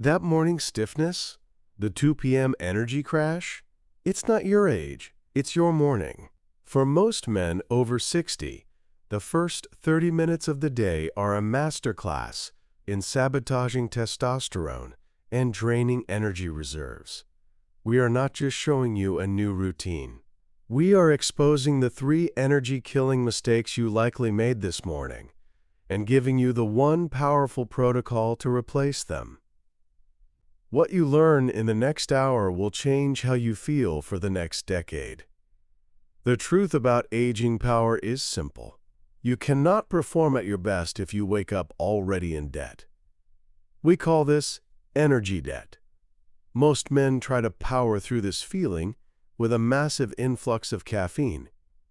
That morning stiffness? The 2 p.m. energy crash? It's not your age, it's your morning. For most men over 60, the first 30 minutes of the day are a masterclass in sabotaging testosterone and draining energy reserves. We are not just showing you a new routine. We are exposing the 3 energy-killing mistakes you likely made this morning and giving you the one powerful protocol to replace them. What you learn in the next hour will change how you feel for the next decade. The truth about aging power is simple. You cannot perform at your best if you wake up already in debt. We call this energy debt. Most men try to power through this feeling with a massive influx of caffeine.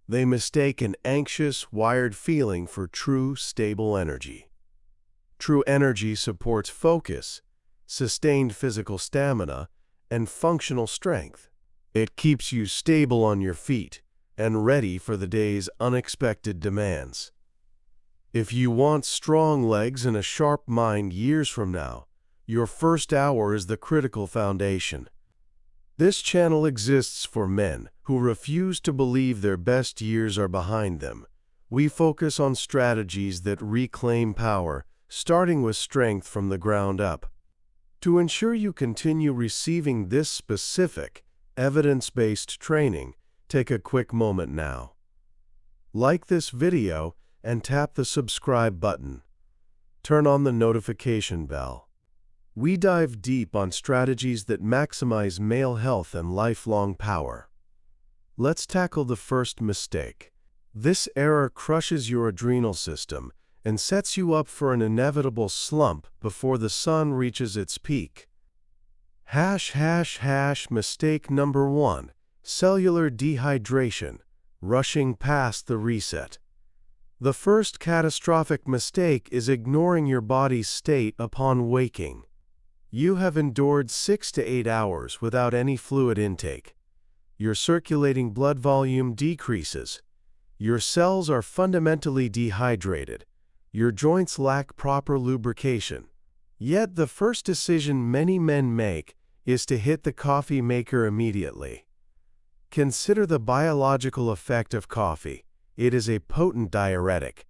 They mistake an anxious, wired feeling for true, stable energy. True energy supports focus, sustained physical stamina, and functional strength. It keeps you stable on your feet and ready for the day's unexpected demands. If you want strong legs and a sharp mind years from now, your first hour is the critical foundation. This channel exists for men who refuse to believe their best years are behind them. We focus on strategies that reclaim power, starting with strength from the ground up. To ensure you continue receiving this specific, evidence-based training, take a quick moment now. Like this video and tap the subscribe button. Turn on the notification bell. We dive deep on strategies that maximize male health and lifelong power. Let's tackle the first mistake. This error crushes your adrenal system and sets you up for an inevitable slump before the sun reaches its peak. Mistake number 1. Cellular dehydration, rushing past the reset. The first catastrophic mistake is ignoring your body's state upon waking. You have endured 6 to 8 hours without any fluid intake. Your circulating blood volume decreases. Your cells are fundamentally dehydrated. Your joints lack proper lubrication. Yet the first decision many men make is to hit the coffee maker immediately. Consider the biological effect of coffee. It is a potent diuretic.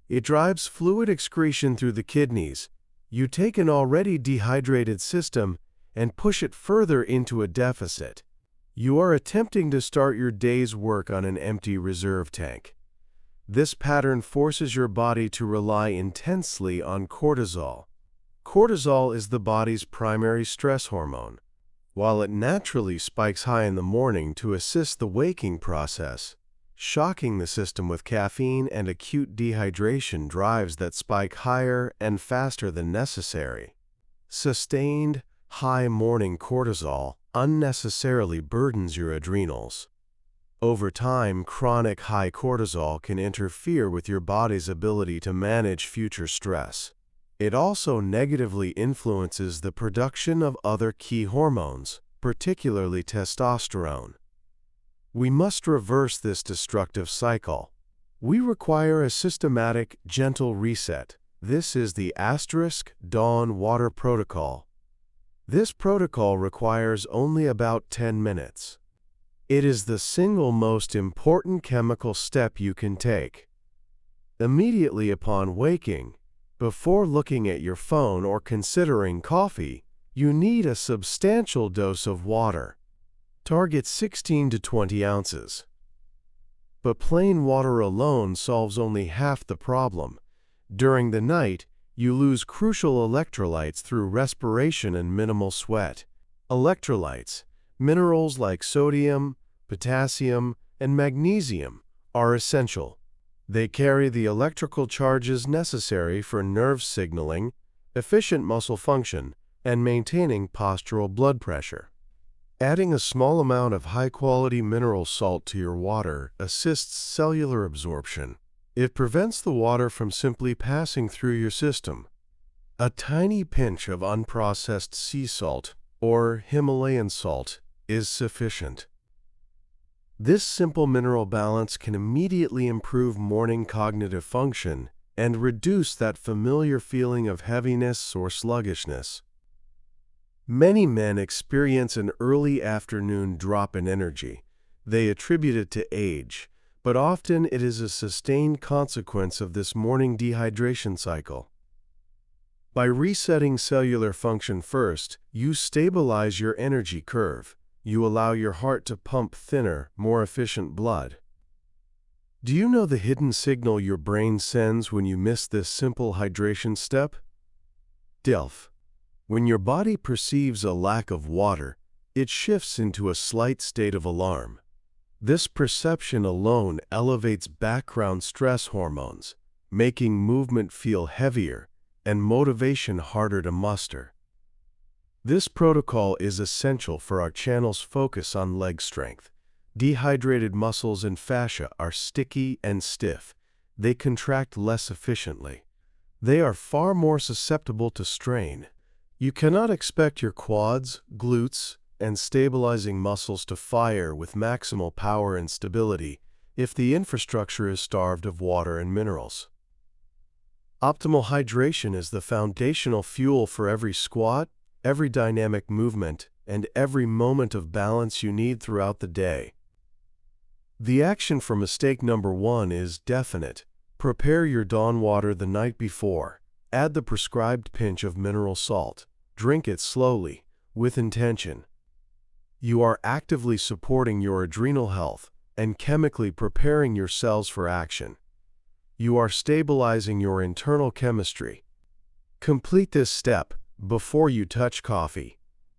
It drives fluid excretion through the kidneys. You take an already dehydrated system and push it further into a deficit. You are attempting to start your day's work on an empty reserve tank. This pattern forces your body to rely intensely on cortisol. Cortisol is the body's primary stress hormone. While it naturally spikes high in the morning to assist the waking process, shocking the system with caffeine and acute dehydration drives that spike higher and faster than necessary. Sustained, high morning cortisol unnecessarily burdens your adrenals. Over time, chronic high cortisol can interfere with your body's ability to manage future stress. It also negatively influences the production of other key hormones, particularly testosterone. We must reverse this destructive cycle. We require a systematic, gentle reset. This is the *Dawn Water Protocol. This protocol requires only about 10 minutes. It is the single most important chemical step you can take. Immediately upon waking, before looking at your phone or considering coffee, you need a substantial dose of water. Target 16 to 20 ounces. But plain water alone solves only half the problem. During the night, you lose crucial electrolytes through respiration and minimal sweat. Electrolytes, minerals like sodium, potassium, and magnesium, are essential. They carry the electrical charges necessary for nerve signaling, efficient muscle function, and maintaining postural blood pressure. Adding a small amount of high-quality mineral salt to your water assists cellular absorption. It prevents the water from simply passing through your system. A tiny pinch of unprocessed sea salt, or Himalayan salt, is sufficient. This simple mineral balance can immediately improve morning cognitive function and reduce that familiar feeling of heaviness or sluggishness. Many men experience an early afternoon drop in energy. They attribute it to age, but often it is a sustained consequence of this morning dehydration cycle. By resetting cellular function first, you stabilize your energy curve. You allow your heart to pump thinner, more efficient blood. Do you know the hidden signal your brain sends when you miss this simple hydration step? DILF. When your body perceives a lack of water, it shifts into a slight state of alarm. This perception alone elevates background stress hormones, making movement feel heavier and motivation harder to muster. This protocol is essential for our channel's focus on leg strength. Dehydrated muscles and fascia are sticky and stiff. They contract less efficiently. They are far more susceptible to strain. You cannot expect your quads, glutes, and stabilizing muscles to fire with maximal power and stability if the infrastructure is starved of water and minerals. Optimal hydration is the foundational fuel for every squat, every dynamic movement, and every moment of balance you need throughout the day. The action for mistake number 1 is definite. Prepare your dawn water the night before. Add the prescribed pinch of mineral salt. Drink it slowly, with intention. You are actively supporting your adrenal health and chemically preparing your cells for action. You are stabilizing your internal chemistry. Complete this step before you touch coffee,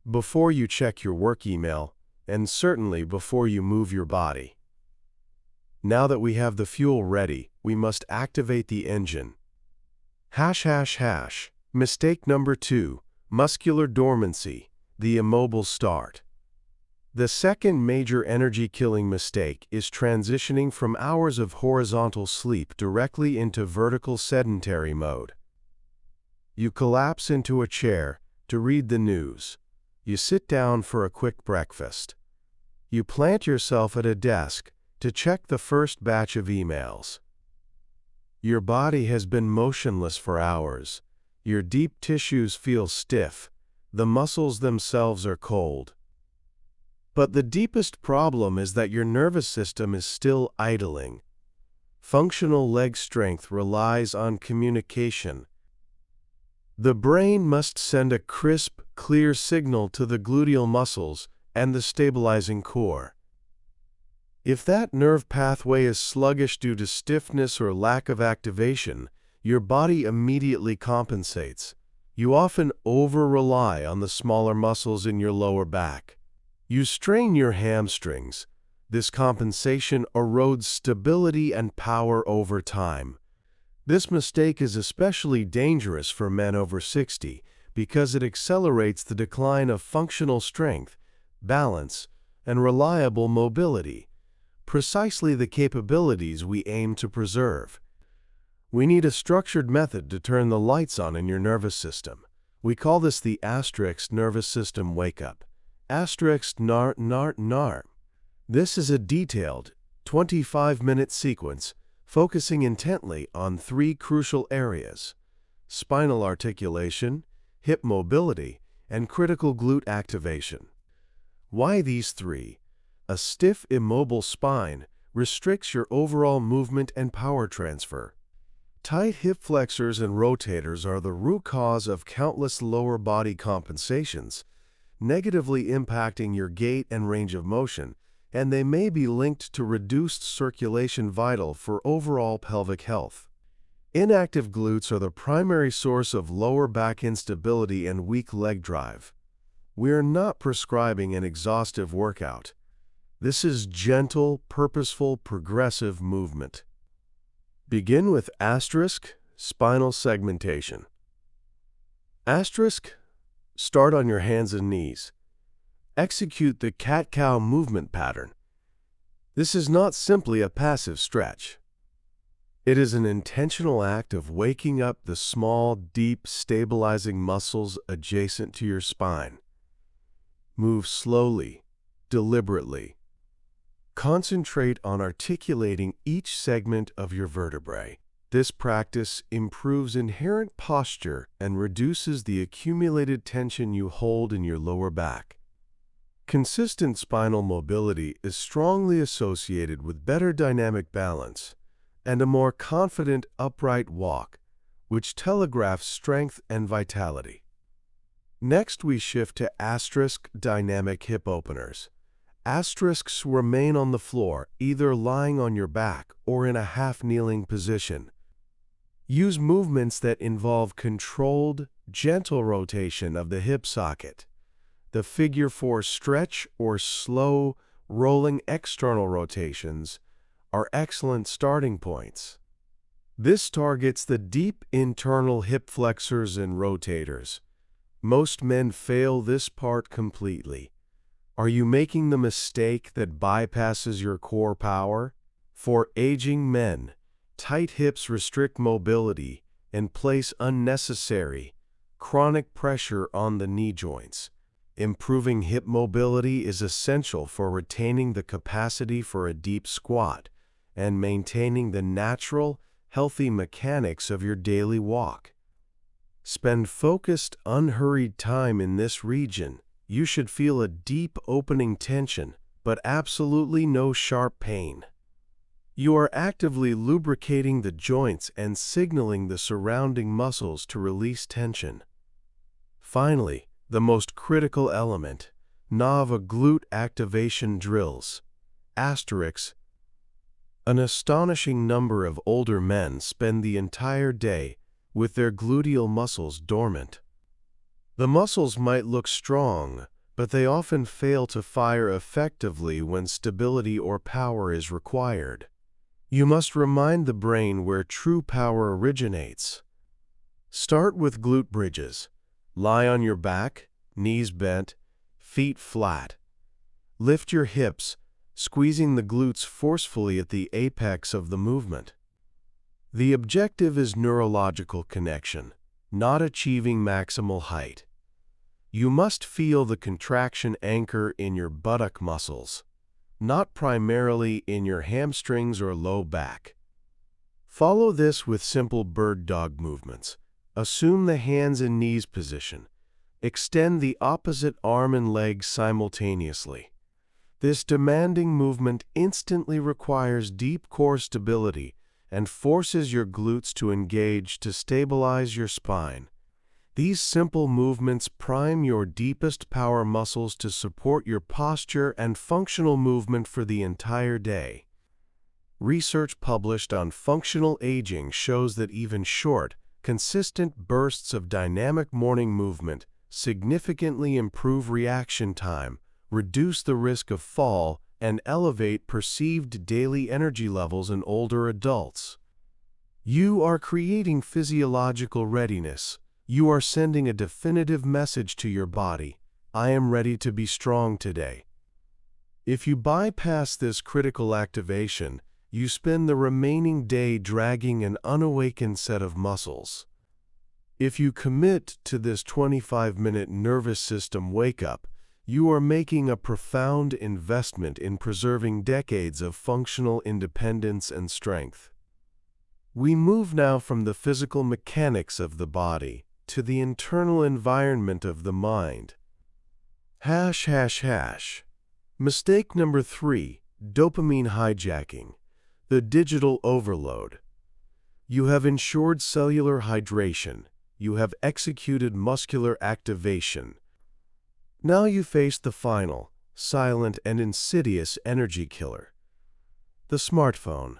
before you check your work email, and certainly before you move your body. Now that we have the fuel ready, we must activate the engine. ###. Mistake number 2, muscular dormancy, the immobile start. The second major energy-killing mistake is transitioning from hours of horizontal sleep directly into vertical sedentary mode. You collapse into a chair to read the news. You sit down for a quick breakfast. You plant yourself at a desk to check the first batch of emails. Your body has been motionless for hours. Your deep tissues feel stiff. The muscles themselves are cold. But the deepest problem is that your nervous system is still idling. Functional leg strength relies on communication. The brain must send a crisp, clear signal to the gluteal muscles and the stabilizing core. If that nerve pathway is sluggish due to stiffness or lack of activation, your body immediately compensates. You often over-rely on the smaller muscles in your lower back. You strain your hamstrings. This compensation erodes stability and power over time. This mistake is especially dangerous for men over 60 because it accelerates the decline of functional strength, balance, and reliable mobility, precisely the capabilities we aim to preserve. We need a structured method to turn the lights on in your nervous system. We call this the asterisk nervous system wake-up. Asterisk NAR. This is a detailed, 25-minute sequence focusing intently on 3 crucial areas: spinal articulation, hip mobility, and critical glute activation. Why these 3? A stiff, immobile spine restricts your overall movement and power transfer. Tight hip flexors and rotators are the root cause of countless lower body compensations, negatively impacting your gait and range of motion, and they may be linked to reduced circulation vital for overall pelvic health. Inactive glutes are the primary source of lower back instability and weak leg drive. We are not prescribing an exhaustive workout. This is gentle, purposeful, progressive movement. Begin with asterisk, spinal segmentation. Asterisk, start on your hands and knees. Execute the cat-cow movement pattern. This is not simply a passive stretch. It is an intentional act of waking up the small, deep, stabilizing muscles adjacent to your spine. Move slowly, deliberately. Concentrate on articulating each segment of your vertebrae. This practice improves inherent posture and reduces the accumulated tension you hold in your lower back. Consistent spinal mobility is strongly associated with better dynamic balance and a more confident upright walk, which telegraphs strength and vitality. Next, we shift to asterisk dynamic hip openers. Asterisks remain on the floor, either lying on your back or in a half-kneeling position. Use movements that involve controlled, gentle rotation of the hip socket. The figure 4 stretch or slow, rolling external rotations are excellent starting points. This targets the deep internal hip flexors and rotators. Most men fail this part completely. Are you making the mistake that bypasses your core power? For aging men, tight hips restrict mobility and place unnecessary, chronic pressure on the knee joints. Improving hip mobility is essential for retaining the capacity for a deep squat and maintaining the natural, healthy mechanics of your daily walk. Spend focused, unhurried time in this region. You should feel a deep opening tension, but absolutely no sharp pain. You are actively lubricating the joints and signaling the surrounding muscles to release tension. Finally, the most critical element, NAVA glute activation drills. Asterisks. An astonishing number of older men spend the entire day with their gluteal muscles dormant. The muscles might look strong, but they often fail to fire effectively when stability or power is required. You must remind the brain where true power originates. Start with glute bridges. Lie on your back, knees bent, feet flat. Lift your hips, squeezing the glutes forcefully at the apex of the movement. The objective is neurological connection, not achieving maximal height. You must feel the contraction anchor in your buttock muscles, not primarily in your hamstrings or low back. Follow this with simple bird dog movements. Assume the hands and knees position. Extend the opposite arm and leg simultaneously. This demanding movement instantly requires deep core stability and forces your glutes to engage to stabilize your spine. These simple movements prime your deepest power muscles to support your posture and functional movement for the entire day. Research published on functional aging shows that even short, consistent bursts of dynamic morning movement significantly improve reaction time, reduce the risk of fall, and elevate perceived daily energy levels in older adults. You are creating physiological readiness. You are sending a definitive message to your body. I am ready to be strong today. If you bypass this critical activation, you spend the remaining day dragging an unawakened set of muscles. If you commit to this 25-minute nervous system wake-up, you are making a profound investment in preserving decades of functional independence and strength. We move now from the physical mechanics of the body to the internal environment of the mind. Mistake number 3, dopamine hijacking, the digital overload. You have ensured cellular hydration. You have executed muscular activation. Now you face the final, silent, and insidious energy killer, the smartphone.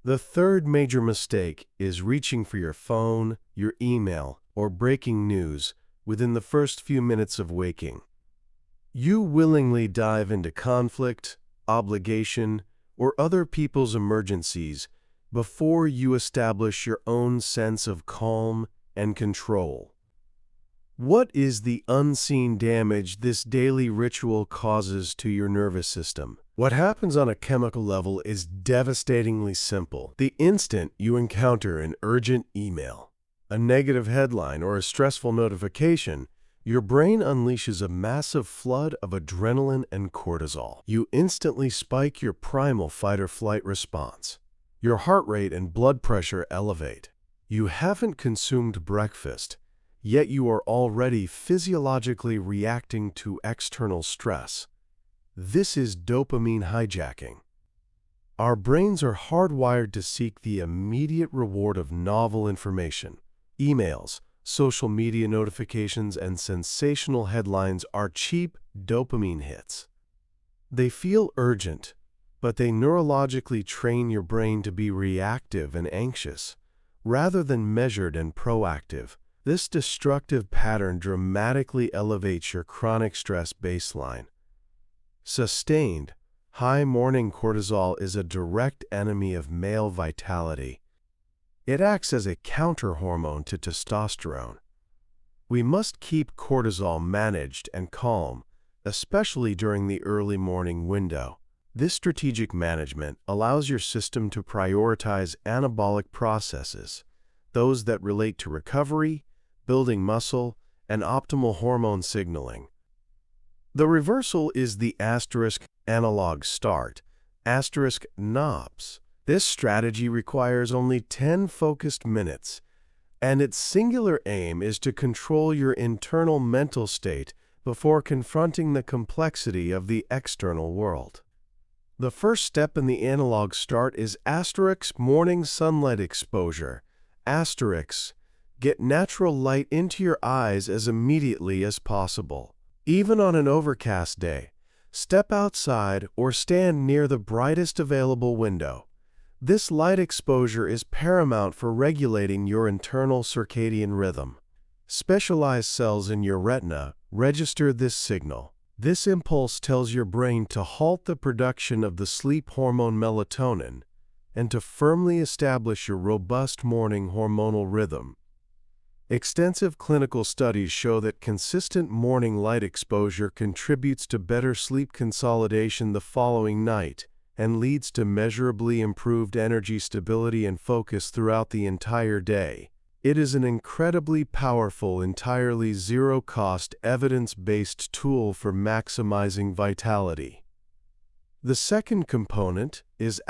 The third major mistake is reaching for your phone, your email, or breaking news within the first few minutes of waking. You willingly dive into conflict, obligation, or other people's emergencies before you establish your own sense of calm and control. What is the unseen damage this daily ritual causes to your nervous system? What happens on a chemical level is devastatingly simple. The instant you encounter an urgent email, a negative headline, or a stressful notification, your brain unleashes a massive flood of adrenaline and cortisol. You instantly spike your primal fight-or-flight response. Your heart rate and blood pressure elevate. You haven't consumed breakfast, yet you are already physiologically reacting to external stress. This is dopamine hijacking. Our brains are hardwired to seek the immediate reward of novel information. Emails, social media notifications, and sensational headlines are cheap dopamine hits. They feel urgent, but they neurologically train your brain to be reactive and anxious, rather than measured and proactive. This destructive pattern dramatically elevates your chronic stress baseline. Sustained, high morning cortisol is a direct enemy of male vitality. It acts as a counter-hormone to testosterone. We must keep cortisol managed and calm, especially during the early morning window. This strategic management allows your system to prioritize anabolic processes, those that relate to recovery, building muscle, and optimal hormone signaling. The reversal is the analog start, NOPS. This strategy requires only 10 focused minutes, and its singular aim is to control your internal mental state before confronting the complexity of the external world. The first step in the analog start is morning sunlight exposure. Get natural light into your eyes as immediately as possible. Even on an overcast day, step outside or stand near the brightest available window. This light exposure is paramount for regulating your internal circadian rhythm. Specialized cells in your retina register this signal. This impulse tells your brain to halt the production of the sleep hormone melatonin and to firmly establish your robust morning hormonal rhythm. Extensive clinical studies show that consistent morning light exposure contributes to better sleep consolidation the following night and leads to measurably improved energy stability and focus throughout the entire day. It is an incredibly powerful, entirely zero-cost, evidence-based tool for maximizing vitality. The second component is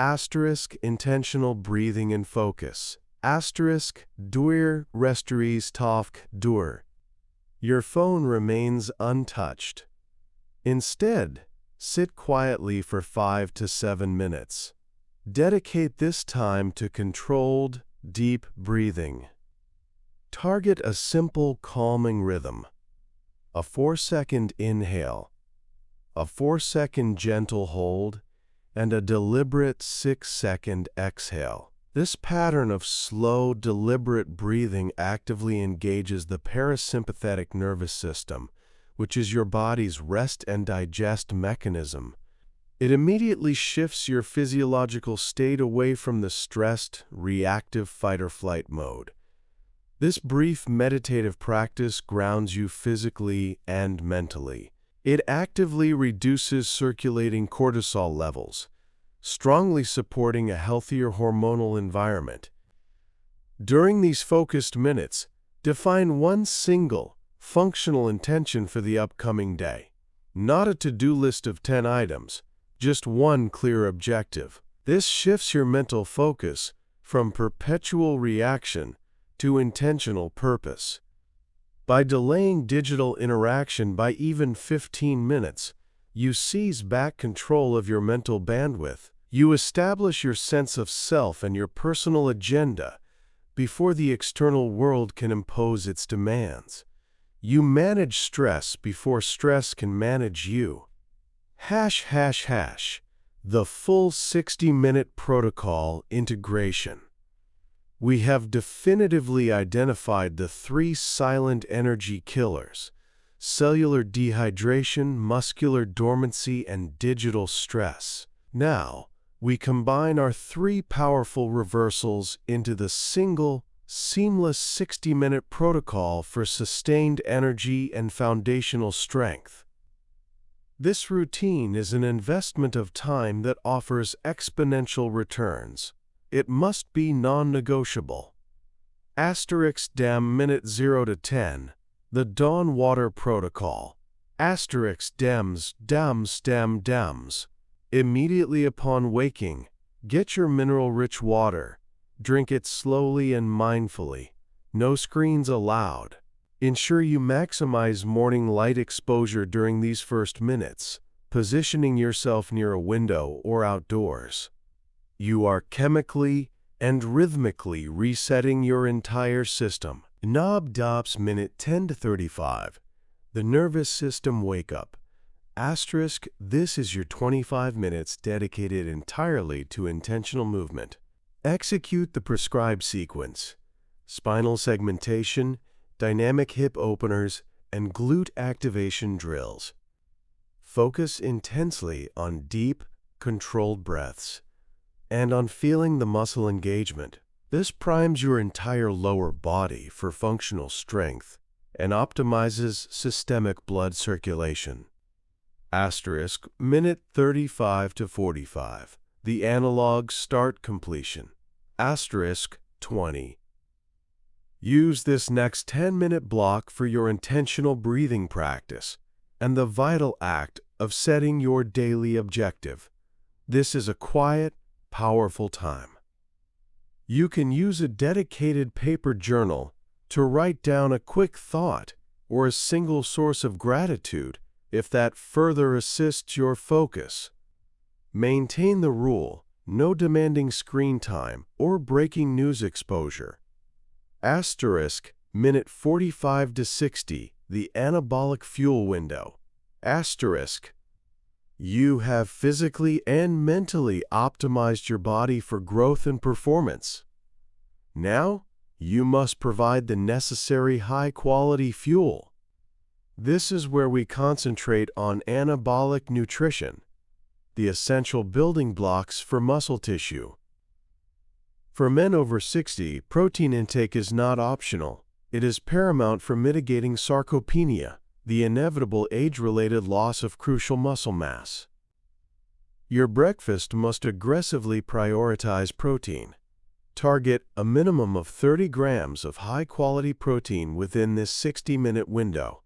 intentional breathing and focus. Dur resteries tafk dur. Your phone remains untouched. Instead, sit quietly for 5 to 7 minutes. Dedicate this time to controlled, deep breathing. Target a simple, calming rhythm. A 4-second inhale, a 4-second gentle hold, and a deliberate 6-second exhale. This pattern of slow, deliberate breathing actively engages the parasympathetic nervous system, which is your body's rest and digest mechanism. It immediately shifts your physiological state away from the stressed, reactive fight-or-flight mode. This brief meditative practice grounds you physically and mentally. It actively reduces circulating cortisol levels, strongly supporting a healthier hormonal environment. During these focused minutes, define one single, functional intention for the upcoming day. Not a to-do list of 10 items, just one clear objective. This shifts your mental focus from perpetual reaction to intentional purpose. By delaying digital interaction by even 15 minutes, you seize back control of your mental bandwidth. You establish your sense of self and your personal agenda before the external world can impose its demands. You manage stress before stress can manage you. The full 60-minute protocol integration. We have definitively identified the 3 silent energy killers: cellular dehydration, muscular dormancy, and digital stress. Now, we combine our 3 powerful reversals into the single, seamless 60-minute protocol for sustained energy and foundational strength. This routine is an investment of time that offers exponential returns. It must be non-negotiable. Minute 0 to 10. The Dawn Water Protocol. Dems. Immediately upon waking, Get your mineral-rich water. Drink it slowly and mindfully. No screens allowed. Ensure you maximize morning light exposure during these first minutes, positioning yourself near a window or outdoors. You are chemically and rhythmically resetting your entire system. Knob Dops minute 10 to 35. The nervous system wake up. Asterisk, this is your 25 minutes dedicated entirely to intentional movement. Execute the prescribed sequence: spinal segmentation, dynamic hip openers, and glute activation drills. Focus intensely on deep, controlled breaths and on feeling the muscle engagement. This primes your entire lower body for functional strength and optimizes systemic blood circulation. Asterisk, minute 35 to 45. The analog start completion. Asterisk, 20. Use this next 10-minute block for your intentional breathing practice and the vital act of setting your daily objective. This is a quiet, powerful time. You can use a dedicated paper journal to write down a quick thought or a single source of gratitude if that further assists your focus. Maintain the rule: no demanding screen time or breaking news exposure. Asterisk, minute 45 to 60, the anabolic fuel window. Asterisk, you have physically and mentally optimized your body for growth and performance. Now, you must provide the necessary high-quality fuel. This is where we concentrate on anabolic nutrition, the essential building blocks for muscle tissue. For men over 60, protein intake is not optional. It is paramount for mitigating sarcopenia, the inevitable age-related loss of crucial muscle mass. Your breakfast must aggressively prioritize protein. Target a minimum of 30 grams of high-quality protein within this 60-minute window.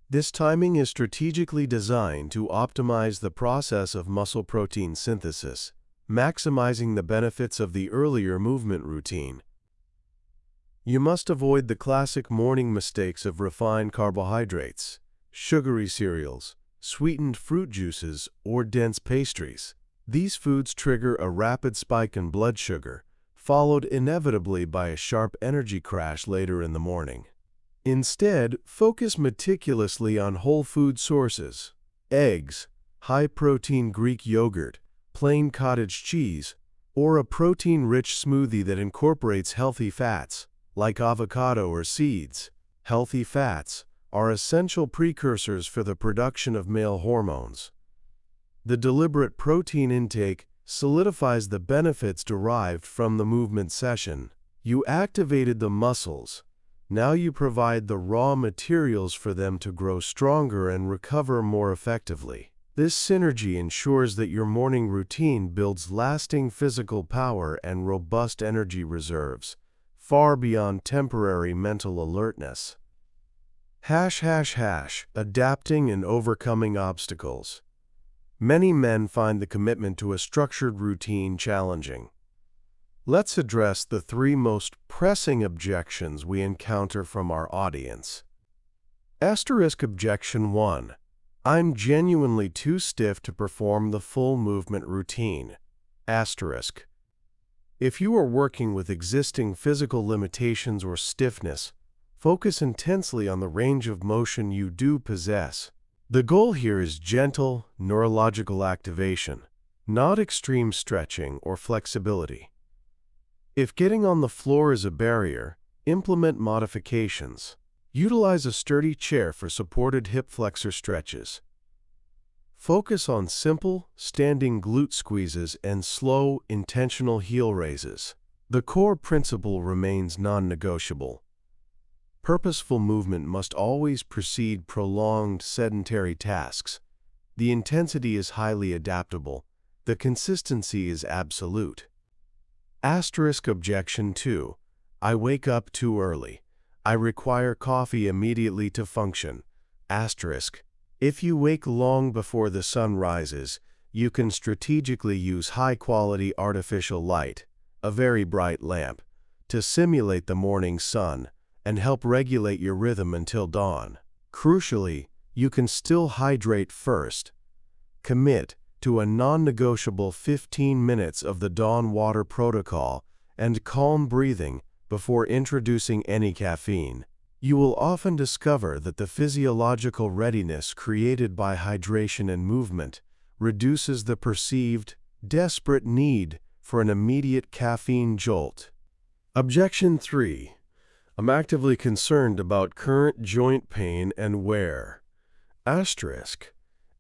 This timing is strategically designed to optimize the process of muscle protein synthesis, maximizing the benefits of the earlier movement routine. You must avoid the classic morning mistakes of refined carbohydrates, sugary cereals, sweetened fruit juices, or dense pastries. These foods trigger a rapid spike in blood sugar, followed inevitably by a sharp energy crash later in the morning. Instead, focus meticulously on whole food sources: eggs, high-protein Greek yogurt, plain cottage cheese, or a protein-rich smoothie that incorporates healthy fats, like avocado or seeds. Healthy fats are essential precursors for the production of male hormones. The deliberate protein intake solidifies the benefits derived from the movement session. You activated the muscles. Now you provide the raw materials for them to grow stronger and recover more effectively. This synergy ensures that your morning routine builds lasting physical power and robust energy reserves, far beyond temporary mental alertness. Adapting and overcoming obstacles. Many men find the commitment to a structured routine challenging. Let's address the 3 most pressing objections we encounter from our audience. Asterisk objection 1. I'm genuinely too stiff to perform the full movement routine. Asterisk. If you are working with existing physical limitations or stiffness, focus intensely on the range of motion you do possess. The goal here is gentle neurological activation, not extreme stretching or flexibility. If getting on the floor is a barrier, implement modifications. Utilize a sturdy chair for supported hip flexor stretches. Focus on simple, standing glute squeezes and slow, intentional heel raises. The core principle remains non-negotiable. Purposeful movement must always precede prolonged sedentary tasks. The intensity is highly adaptable. The consistency is absolute. Asterisk objection 2. I wake up too early. I require coffee immediately to function. Asterisk. If you wake long before the sun rises, You can strategically use high-quality artificial light, a very bright lamp, to simulate the morning sun and help regulate your rhythm until dawn. Crucially, you can still hydrate first. Commit to a non-negotiable 15 minutes of the dawn water protocol and calm breathing before introducing any caffeine. You will often discover that the physiological readiness created by hydration and movement reduces the perceived, desperate need for an immediate caffeine jolt. Objection 3. I'm actively concerned about current joint pain and wear. Asterisk.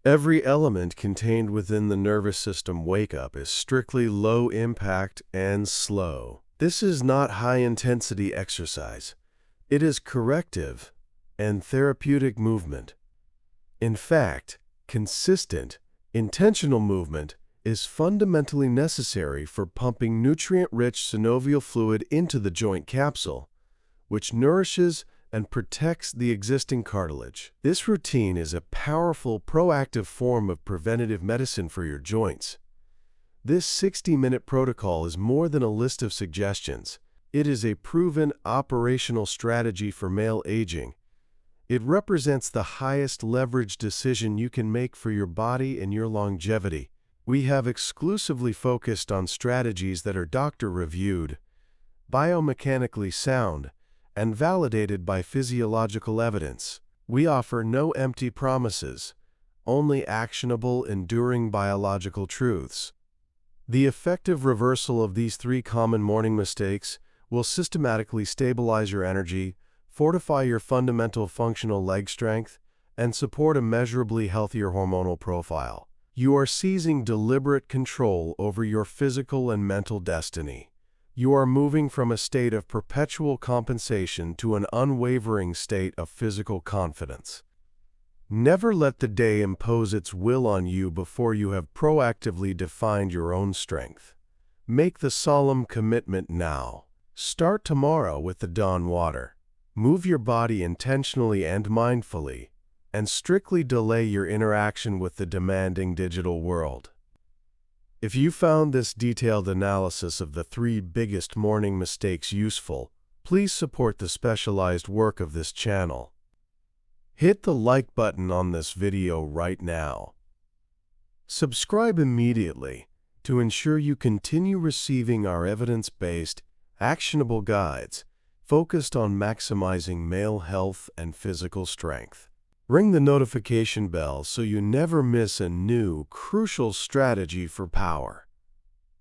Every element contained within the nervous system wake-up is strictly low impact and slow. This is not high-intensity exercise. It is corrective and therapeutic movement. In fact, consistent, intentional movement is fundamentally necessary for pumping nutrient-rich synovial fluid into the joint capsule, which nourishes and protects the existing cartilage. This routine is a powerful, proactive form of preventative medicine for your joints. This 60-minute protocol is more than a list of suggestions. It is a proven operational strategy for male aging. It represents the highest leverage decision you can make for your body and your longevity. We have exclusively focused on strategies that are doctor-reviewed, biomechanically sound, and validated by physiological evidence. We offer no empty promises, only actionable, enduring biological truths. The effective reversal of these 3 common morning mistakes will systematically stabilize your energy, fortify your fundamental functional leg strength, and support a measurably healthier hormonal profile. You are seizing deliberate control over your physical and mental destiny. You are moving from a state of perpetual compensation to an unwavering state of physical confidence. Never let the day impose its will on you before you have proactively defined your own strength. Make the solemn commitment now. Start tomorrow with the dawn water. Move your body intentionally and mindfully, and strictly delay your interaction with the demanding digital world. If you found this detailed analysis of the 3 biggest morning mistakes useful, please support the specialized work of this channel. Hit the like button on this video right now. Subscribe immediately to ensure you continue receiving our evidence-based, actionable guides focused on maximizing male health and physical strength. Ring the notification bell so you never miss a new, crucial strategy for power.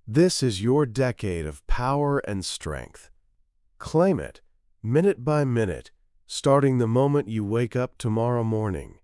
This is your decade of power and strength. Claim it, minute by minute, starting the moment you wake up tomorrow morning.